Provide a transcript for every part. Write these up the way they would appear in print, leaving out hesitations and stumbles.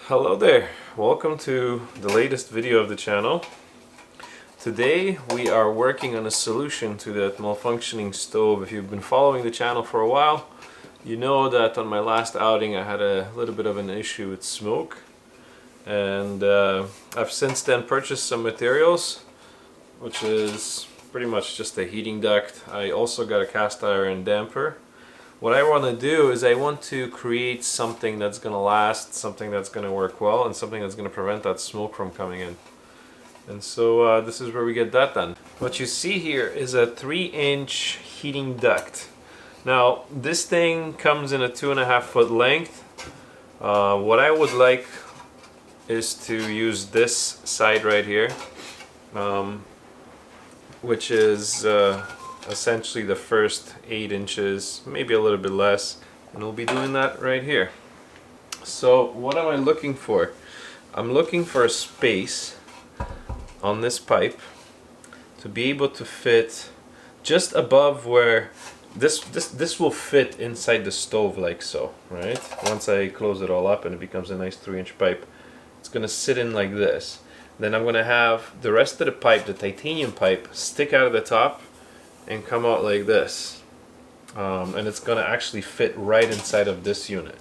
Hello there, welcome to the latest video of the channel. Today we are working on a solution to that malfunctioning stove. If you've been following the channel for a while, you know that on my last outing I had a little bit of an issue with smoke, and I've since then purchased some materials, which is pretty much just a heating duct. I also got a cast iron damper. What I want to do is I want to create something that's going to last, something that's going to work well, and something that's going to prevent that smoke from coming in. And so this is where we get that done. What you see here is a 3-inch heating duct. Now this thing comes in a 2.5 foot length. What I would like is to use this side right here, which is essentially the first 8 inches, maybe a little bit less, and we'll be doing that right here. So what am I looking for? I'm looking for a space on this pipe to be able to fit just above where this will fit inside the stove, like so, right? Once I close it all up and it becomes a nice 3-inch pipe, it's gonna sit in like this. Then I'm gonna have the rest of the pipe, the titanium pipe, stick out of the top and come out like this, and it's gonna actually fit right inside of this unit.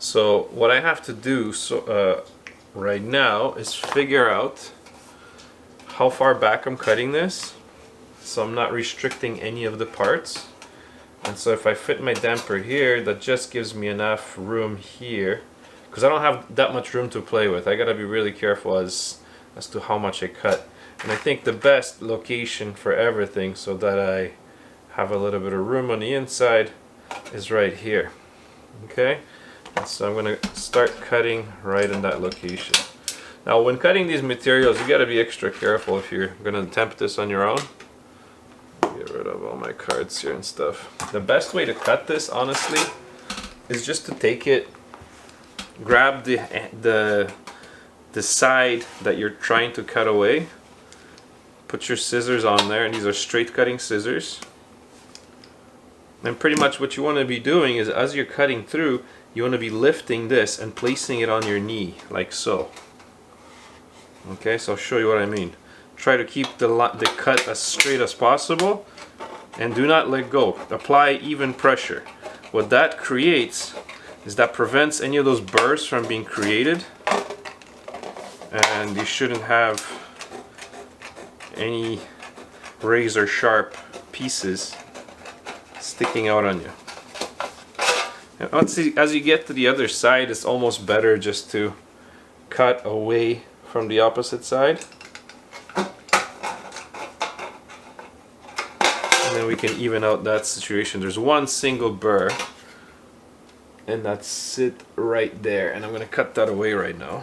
So what I have to do right now is figure out how far back I'm cutting this, so I'm not restricting any of the parts. And so if I fit my damper here, that just gives me enough room here, because I don't have that much room to play with. I gotta be really careful as to how much I cut. And I think the best location for everything, so that I have a little bit of room on the inside, is right here. Okay? And so I'm going to start cutting right in that location. Now when cutting these materials, you got to be extra careful if you're going to attempt this on your own. Get rid of all my cards here and stuff. The best way to cut this, honestly, is just to take it, grab the side that you're trying to cut away, put your scissors on there, and these are straight cutting scissors. And pretty much what you want to be doing is, as you're cutting through, you want to be lifting this and placing it on your knee, like so. Okay, so I'll show you what I mean. Try to keep the cut as straight as possible, and do not let go. Apply even pressure. What that creates is that prevents any of those burrs from being created, and you shouldn't have any razor sharp pieces sticking out on you. And as you get to the other side, it's almost better just to cut away from the opposite side, and then we can even out that situation. There's one single burr, and that's it right there, and I'm going to cut that away right now,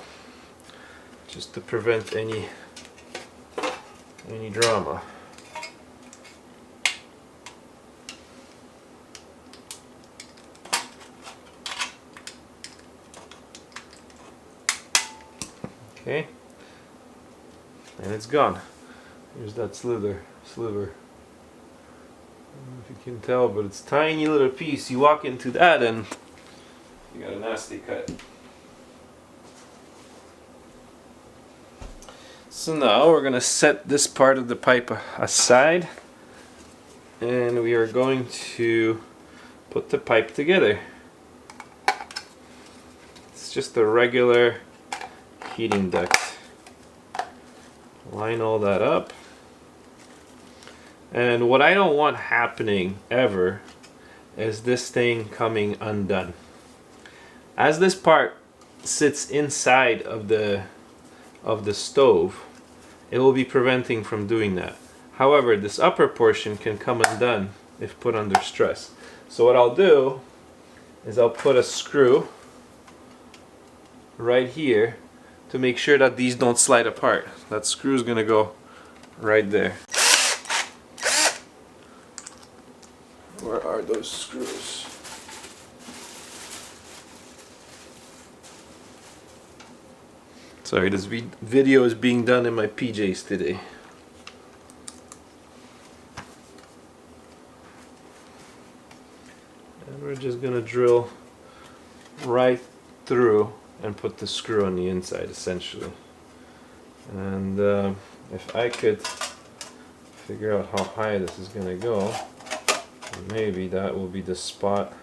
just to prevent any drama. Okay, and it's gone. Here's that sliver. I don't know if you can tell, but it's a tiny little piece. You walk into that and you got a nasty cut. So now we're going to set this part of the pipe aside, and we are going to put the pipe together. It's just a regular heating duct. Line all that up. And what I don't want happening ever is this thing coming undone. As this part sits inside of the stove, it will be preventing from doing that. However, this upper portion can come undone if put under stress. So what I'll do is I'll put a screw right here to make sure that these don't slide apart. That screw is going to go right there. Where are those screws? Sorry, this video is being done in my PJs today. And we're just gonna drill right through and put the screw on the inside essentially. And if I could figure out how high this is going to go, maybe that will be the spot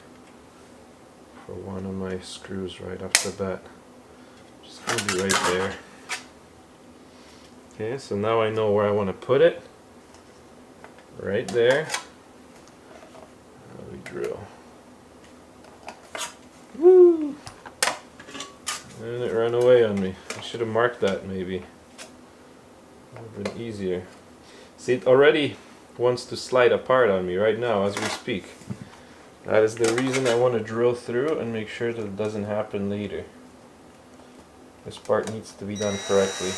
for one of my screws right off the bat. Just going to be right there. Okay, so now I know where I want to put it. Right there. Now we drill. Woo! And it ran away on me. I should have marked that maybe. Would have been easier. See, it already wants to slide apart on me right now as we speak. That is the reason I want to drill through and make sure that it doesn't happen later. This part needs to be done correctly.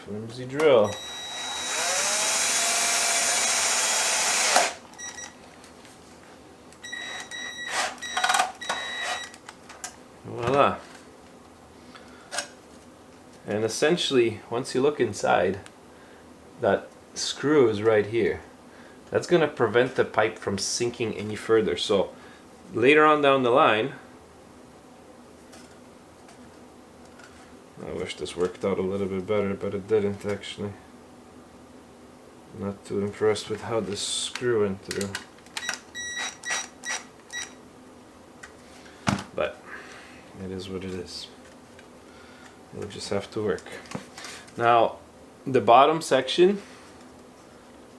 Flimsy drill. Voila. And essentially, once you look inside, that screw is right here. That's going to prevent the pipe from sinking any further. So later on down the line, I wish this worked out a little bit better, but it didn't actually. Not too impressed with how this screw went through. But it is what it is. It'll just have to work. Now, the bottom section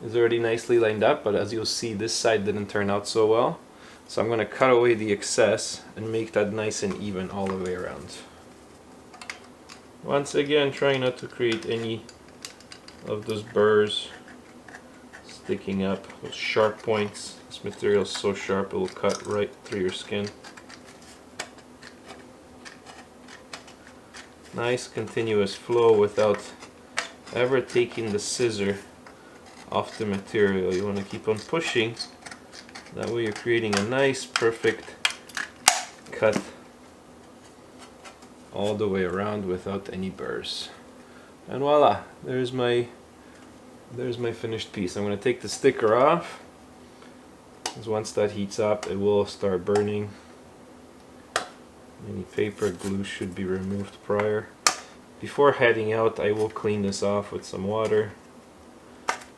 is already nicely lined up, but as you'll see, this side didn't turn out so well. So I'm going to cut away the excess and make that nice and even all the way around. Once again, trying not to create any of those burrs sticking up, those sharp points. This material is so sharp it will cut right through your skin. Nice continuous flow without ever taking the scissor off the material. You want to keep on pushing, that way you're creating a nice perfect cut all the way around without any burrs. And voila, there's my finished piece. I'm going to take the sticker off, because once that heats up it will start burning. Any paper glue should be removed prior. Before heading out, I will clean this off with some water,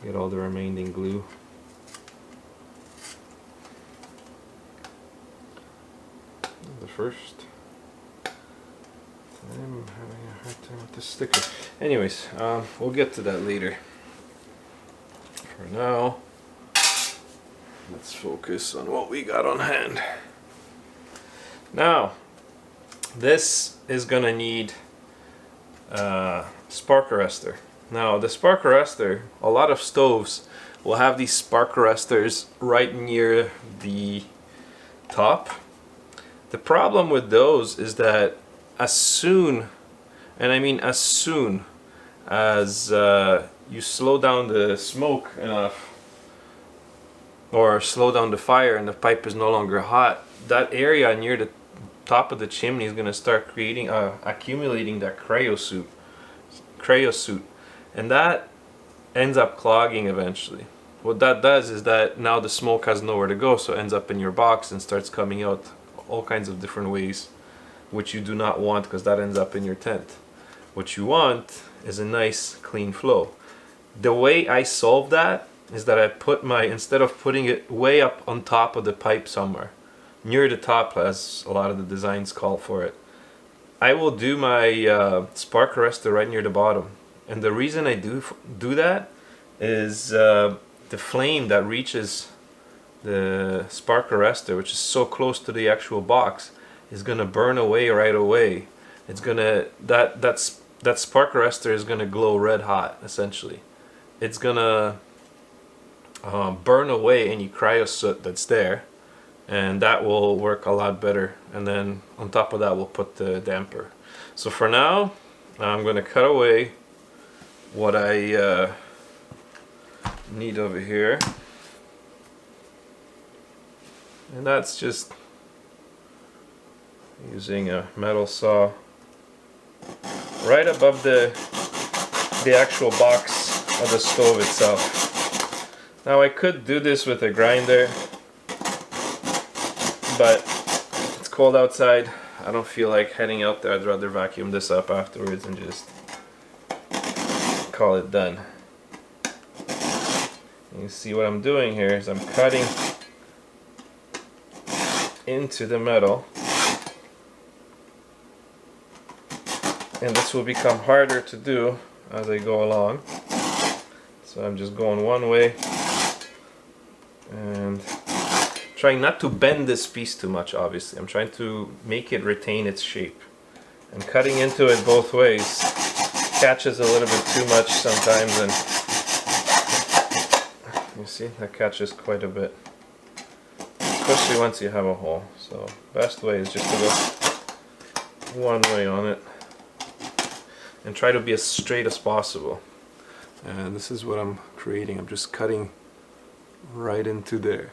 get all the remaining glue. The first I'm having a hard time with this sticker. Anyways, we'll get to that later. For now, let's focus on what we got on hand. Now, this is gonna need a spark arrestor. Now, the spark arrestor, a lot of stoves will have these spark arrestors right near the top. The problem with those is that as soon, and I mean as soon as you slow down the smoke enough, or slow down the fire and the pipe is no longer hot, that area near the top of the chimney is going to start creating, accumulating that creosote, and that ends up clogging eventually. What that does is that now the smoke has nowhere to go, so it ends up in your box and starts coming out all kinds of different ways, which you do not want, because that ends up in your tent. What you want is a nice clean flow. The way I solve that is that I put my, instead of putting it way up on top of the pipe somewhere, near the top as a lot of the designs call for it, I will do my spark arrestor right near the bottom. And the reason I do that is the flame that reaches the spark arrestor, which is so close to the actual box, is gonna burn away right away. It's gonna, that spark arrestor is gonna glow red hot essentially. It's gonna burn away any cryosoot that's there, and that will work a lot better. And then on top of that we'll put the damper. So for now I'm gonna cut away what I need over here, and that's just using a metal saw right above the the actual box of the stove itself. Now I could do this with a grinder, but it's cold outside. I don't feel like heading out there. I'd rather vacuum this up afterwards and just call it done. You see what I'm doing here is I'm cutting into the metal, and this will become harder to do as I go along. So I'm just going one way and trying not to bend this piece too much. Obviously I'm trying to make it retain its shape, and cutting into it both ways catches a little bit too much sometimes, and you see that catches quite a bit, especially once you have a hole. So best way is just to go one way on it and try to be as straight as possible. And this is what I'm creating. I'm just cutting right into there.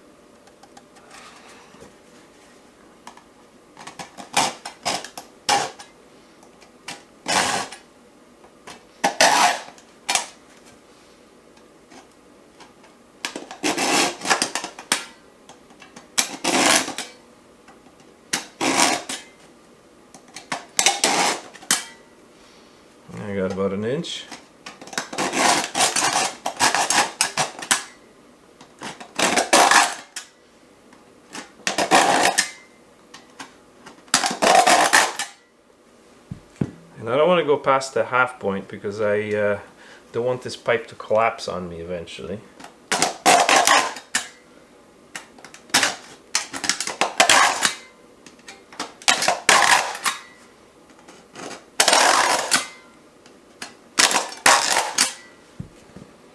I got about an inch. And I don't want to go past the half point because I don't want this pipe to collapse on me eventually.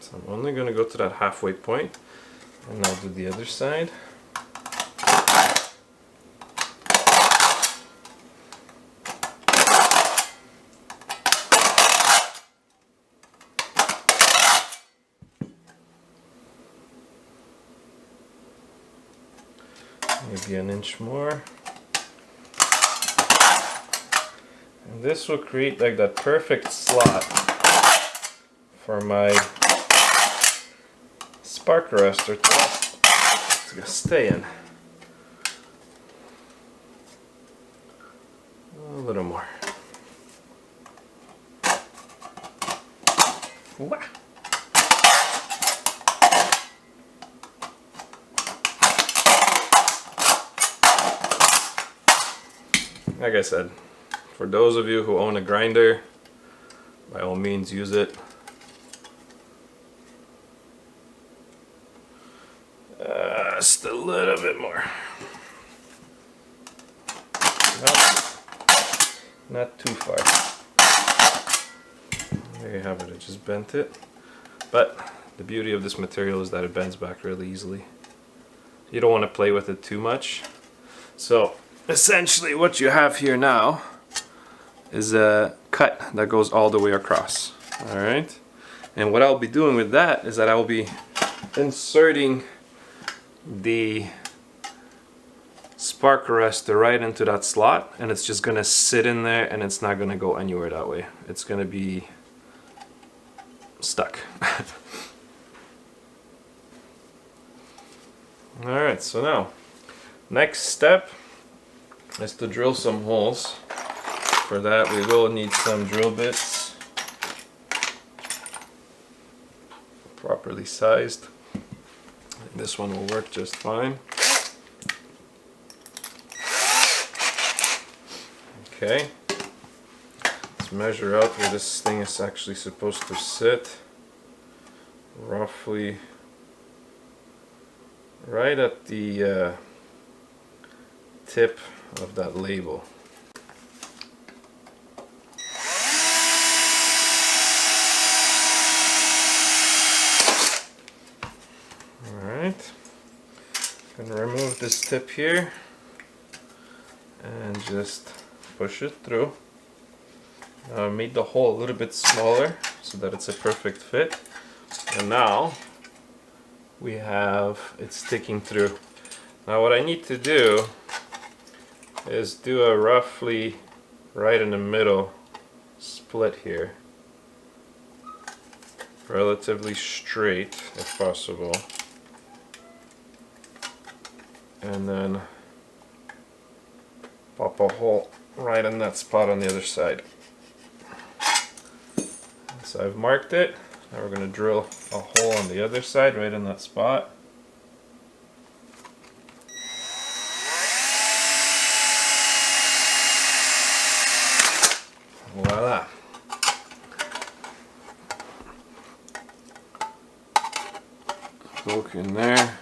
So I'm only going to go to that halfway point, and I'll do the other side. Maybe an inch more. And this will create like that perfect slot for my spark arrestor to stay in. A little more. Wah. Like I said, for those of you who own a grinder, by all means use it. Just a little bit more. Not too far. There you have it, I just bent it. But the beauty of this material is that it bends back really easily. You don't want to play with it too much. So essentially what you have here now is a cut that goes all the way across. Alright? And what I'll be doing with that is that I will be inserting the spark arrestor right into that slot, and it's just gonna sit in there and it's not gonna go anywhere that way. It's gonna be stuck. Alright, so now next step is to drill some holes. For that we will need some drill bits, properly sized. This one will work just fine. Okay, let's measure out where this thing is actually supposed to sit. Roughly right at the tip of that label. Alright, I'm going to remove this tip here and just push it through. Now I made the hole a little bit smaller so that it's a perfect fit, and now we have it sticking through. Now what I need to do is do a roughly right in the middle split here. relatively straight if possible, and then pop a hole right in that spot on the other side. So I've marked it. Now we're going to drill a hole on the other side right in that spot. Voila. Poke in there.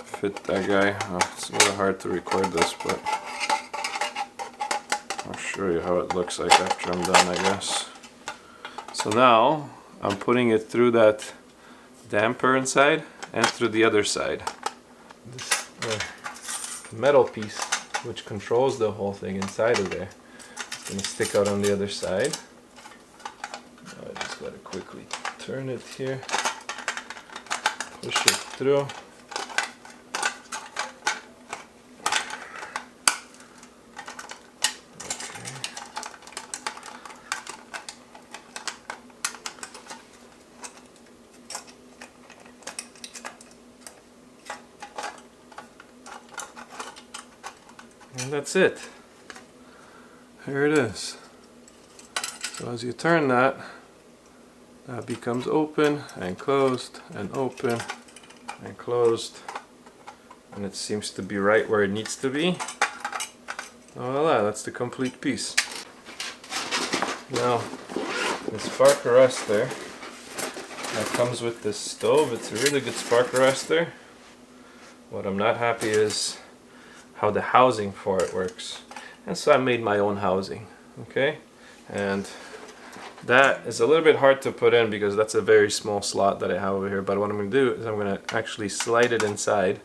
Fit that guy. Oh, it's a little hard to record this, but I'll show you how it looks like after I'm done, I guess. So now I'm putting it through that damper inside and through the other side. This metal piece, which controls the whole thing inside of there, is going to stick out on the other side. I just got to quickly turn it here, push it through. And that's it. Here it is. So as you turn that, that becomes open and closed and open and closed, and it seems to be right where it needs to be. Voila, that's the complete piece. Now, the spark arrestor that comes with this stove, it's a really good spark arrestor. What I'm not happy is how the housing for it works, and so I made my own housing. Okay, and that is a little bit hard to put in because that's a very small slot that I have over here, but what I'm going to do is I'm going to actually slide it inside,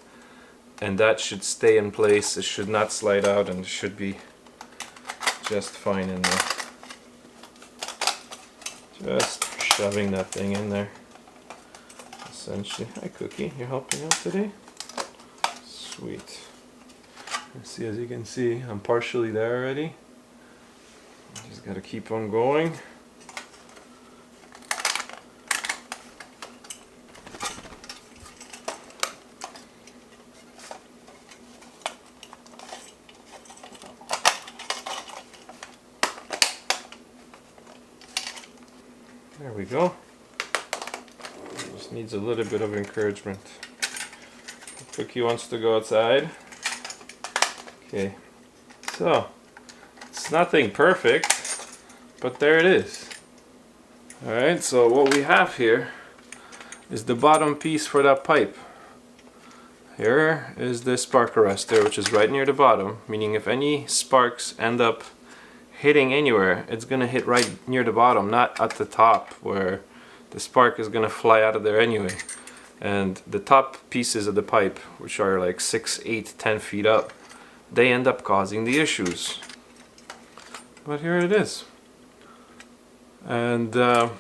and that should stay in place. It should not slide out, and it should be just fine in there. Just shoving that thing in there, essentially. Hi Cookie, you're helping out today? Sweet. See, as you can see, I'm partially there already. Just gotta keep on going. There we go. Just needs a little bit of encouragement. Cookie wants to go outside. Okay, so it's nothing perfect, but there it is. Alright, so what we have here is the bottom piece for that pipe. Here is the spark arrestor, which is right near the bottom, meaning if any sparks end up hitting anywhere, it's going to hit right near the bottom, not at the top where the spark is going to fly out of there anyway. And the top pieces of the pipe, which are like 6, 8, 10 feet up, they end up causing the issues. But here it is. And the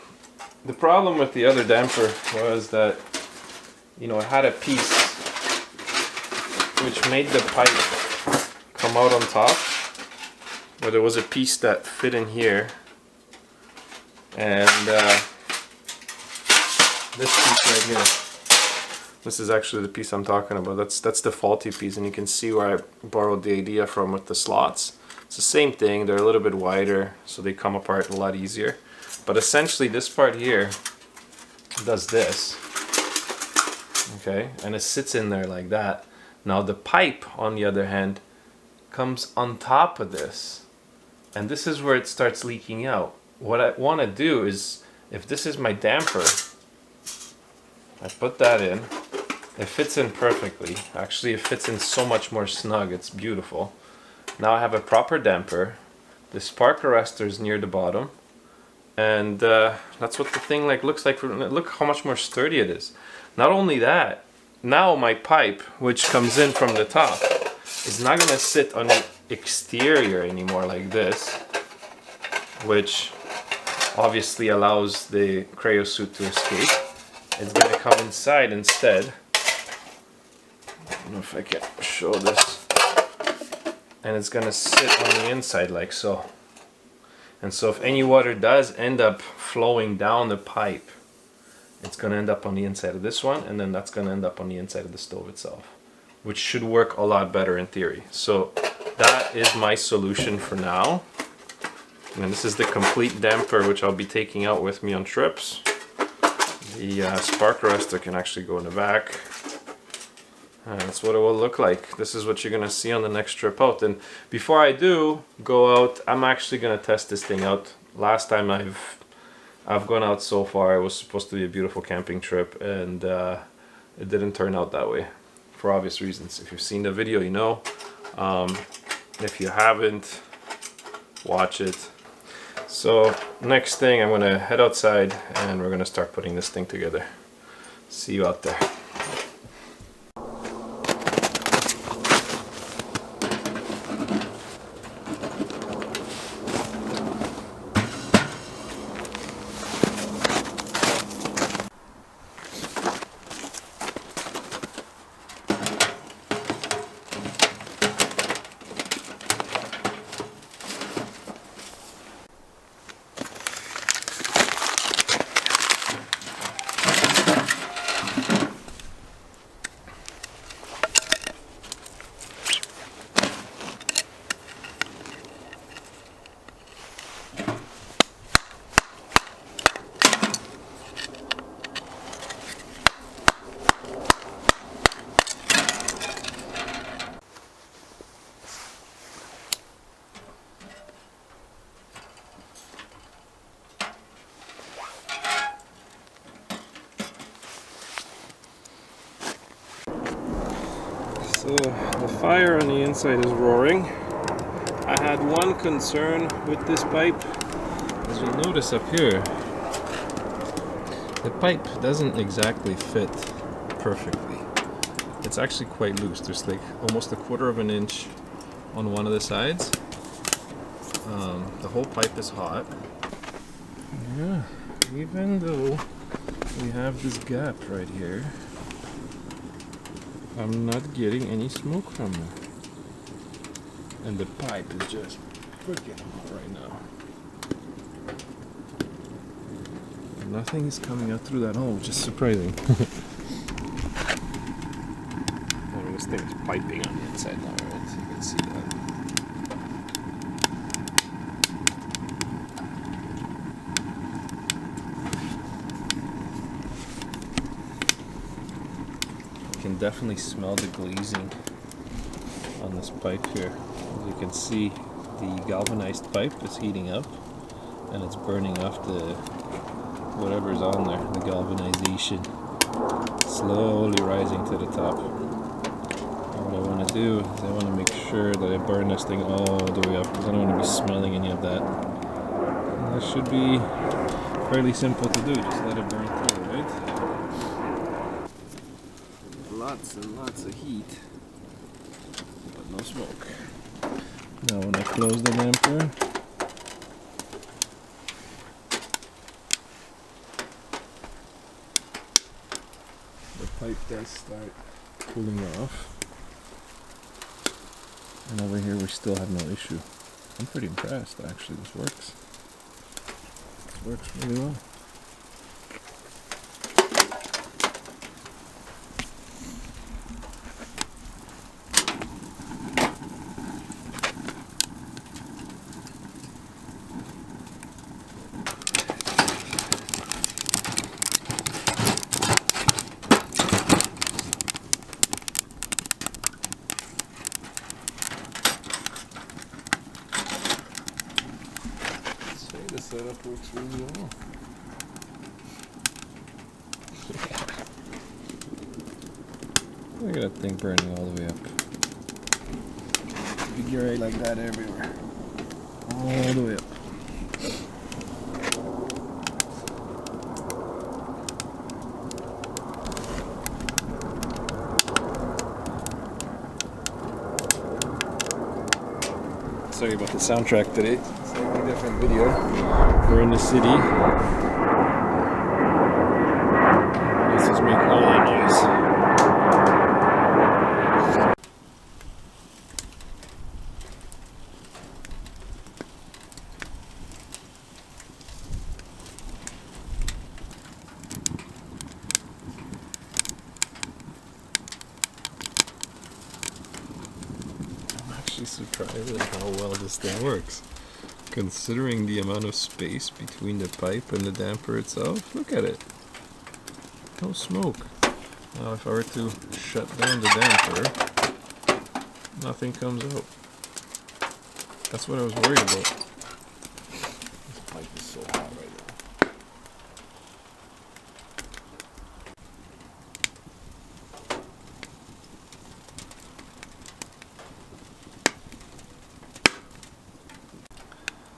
problem with the other damper was that, you know, it had a piece which made the pipe come out on top, but there was a piece that fit in here, and this piece right here, this is actually the piece I'm talking about. That's the faulty piece, and you can see where I borrowed the idea from with the slots. It's the same thing, they're a little bit wider, so they come apart a lot easier. But essentially this part here does this, okay, and it sits in there like that. Now the pipe, on the other hand, comes on top of this, and this is where it starts leaking out. What I want to do is, if this is my damper, I put that in. It fits in perfectly. Actually, it fits in so much more snug. It's beautiful. Now I have a proper damper. The spark arrestor is near the bottom, and that's what the thing looks like. Look how much more sturdy it is. Not only that, now my pipe, which comes in from the top, is not going to sit on the exterior anymore like this, which obviously allows the creosote to escape. It's going to come inside instead. I don't know if I can show this. And it's going to sit on the inside like so. And so if any water does end up flowing down the pipe, it's going to end up on the inside of this one, and then that's going to end up on the inside of the stove itself, which should work a lot better in theory. So that is my solution for now. And this is the complete damper, which I'll be taking out with me on trips. The spark arrestor can actually go in the back. And that's what it will look like. This is what you're gonna see on the next trip out. And before I do go out, I'm actually gonna test this thing out. Last time I've gone out so far, it was supposed to be a beautiful camping trip, and it didn't turn out that way for obvious reasons. If you've seen the video, you know. If you haven't, watch it. So next thing, I'm gonna head outside and we're gonna start putting this thing together. See you out there. So the fire on the inside is roaring. I had one concern with this pipe. As you'll notice up here, the pipe doesn't exactly fit perfectly. It's actually quite loose. There's like almost 1/4 of an inch on one of the sides. The whole pipe is hot. Yeah, even though we have this gap right here, I'm not getting any smoke from it. And the pipe is just freaking hot right now. Nothing is coming out through that hole, which is surprising. I mean, this thing is piping on the inside now, right? So you can see that. You can definitely smell the glazing on this pipe here. As you can see, the galvanized pipe is heating up and it's burning off the whatever's on there, the galvanization, slowly rising to the top. And what I want to do is I want to make sure that I burn this thing all the way up, because I don't want to be smelling any of that. And that should be fairly simple to do, just let it burn through, right? Lots and lots of heat, but no smoke. Now when I close the damper, the pipe does start cooling off. And over here we still have no issue. I'm pretty impressed actually, this works. This works really well. The setup works really well. Look at that thing burning all the way up. Figure eight like that everywhere. All the way up. Sorry about the soundtrack today. Slightly different video. We're in the city. This is making all that noise. surprised at how well this thing works. Considering the amount of space between the pipe and the damper itself, look at it. No smoke. Now if I were to shut down the damper, nothing comes out. That's what I was worried about. This pipe is so hot right now.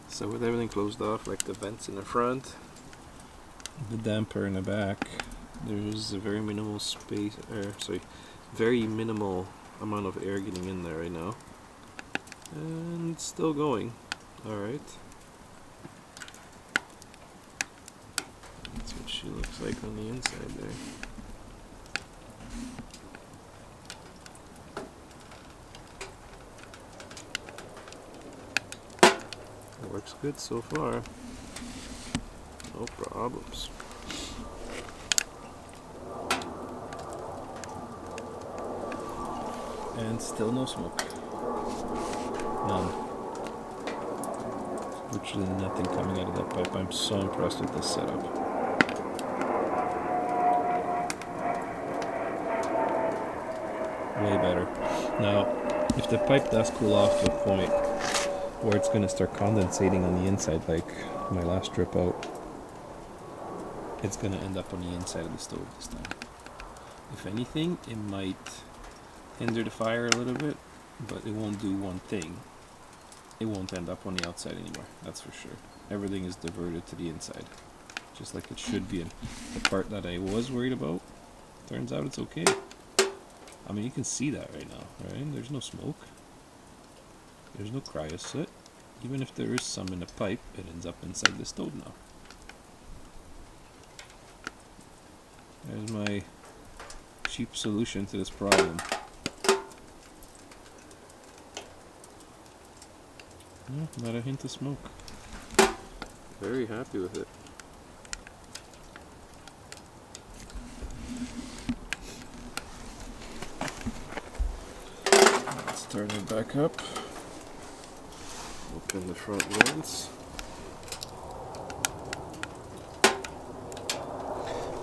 So with everything closed off, like the vents in the front, the damper in the back, there's a very minimal space, very minimal amount of air getting in there right now. And it's still going. Alright. That's what she looks like on the inside there. It works good so far. No problems. And still no smoke. None. Virtually nothing coming out of that pipe. I'm so impressed with this setup. Way better. Now, if the pipe does cool off to a point where it's going to start condensating on the inside, like my last drip out, it's going to end up on the inside of the stove this time. If anything, it might hinder the fire a little bit, but it won't do one thing. It won't end up on the outside anymore, that's for sure. Everything is diverted to the inside, just like it should be. And the part that I was worried about, turns out it's okay. I mean, you can see that right now, right? There's no smoke. There's no cryo soot. Even if there is some in the pipe, it ends up inside the stove now. There's my cheap solution to this problem. Not a hint of smoke. Very happy with it. Let's turn it back up. Open the front vents.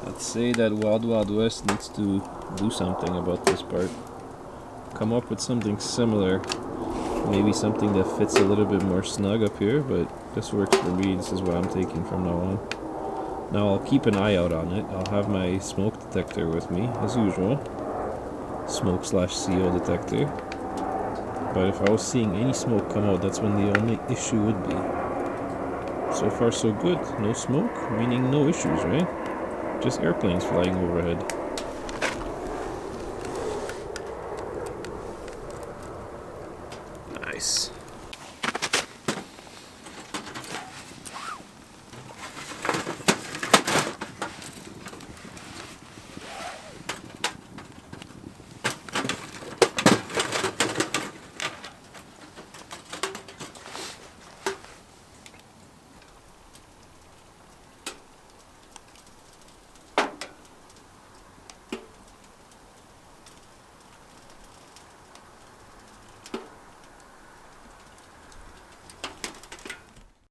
Let's say that Wild Wild West needs to do something about this part. Come up with something similar. Maybe something that fits a little bit more snug up here, but this works for me. This is what I'm taking from now on. Now I'll keep an eye out on it. I'll have my smoke detector with me, as usual. Smoke/CO detector. But if I was seeing any smoke come out, that's when the only issue would be. So far so good. No smoke, meaning no issues, right? Just airplanes flying overhead.